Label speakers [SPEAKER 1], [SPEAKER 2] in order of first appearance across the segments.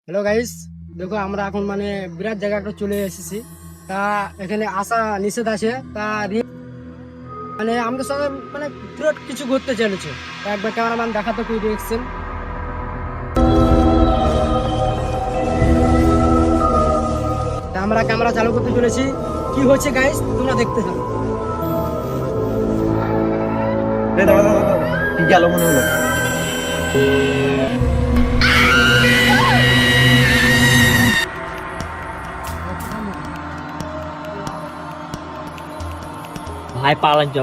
[SPEAKER 1] Hello guys, দেখো আমরা এখন বিরাট জায়গা একটা চলে এসেছি। তা এখানে আসা নিষেধ আছে। তা আমাদের সঙ্গে বিরাট কিছু ঘুরতে চলেছে। তা একবার ক্যামেরাম্যান দেখাতো কি দেখছেন। তা আমরা ক্যামেরা চালু করতে চলেছি। কি হচ্ছে গাইস তোমরা দেখতে থাকো।
[SPEAKER 2] কি গেল মনে হলো?
[SPEAKER 3] ভাই পালাঞ্চ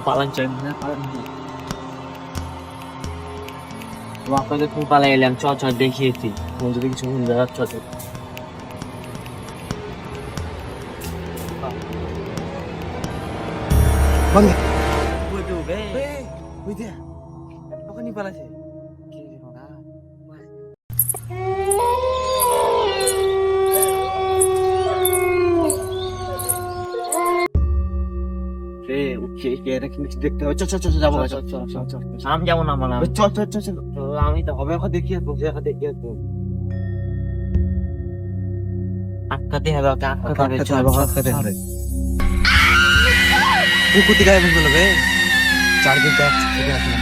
[SPEAKER 3] আপনাদের তুমি পালাই এলাম চ দেখিয়েছি তুমি যদি কিছু ভুল যাচ্ছ
[SPEAKER 1] বন্ধ।
[SPEAKER 2] ওখানে পালাছে। দেখতে হবে। যাবো।
[SPEAKER 3] আমি যেমন আমার
[SPEAKER 2] আমি তো হবে এখন দেখিয়ে দেখিয়ে
[SPEAKER 3] আটকাতে হবে ওকে আটকাতে হবে
[SPEAKER 2] পুকুর দিকে আইবেন বলো বে।
[SPEAKER 1] চারদিন থেকে আসলে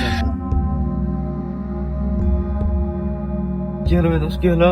[SPEAKER 2] কি হলো বে? দোষ কি হলো?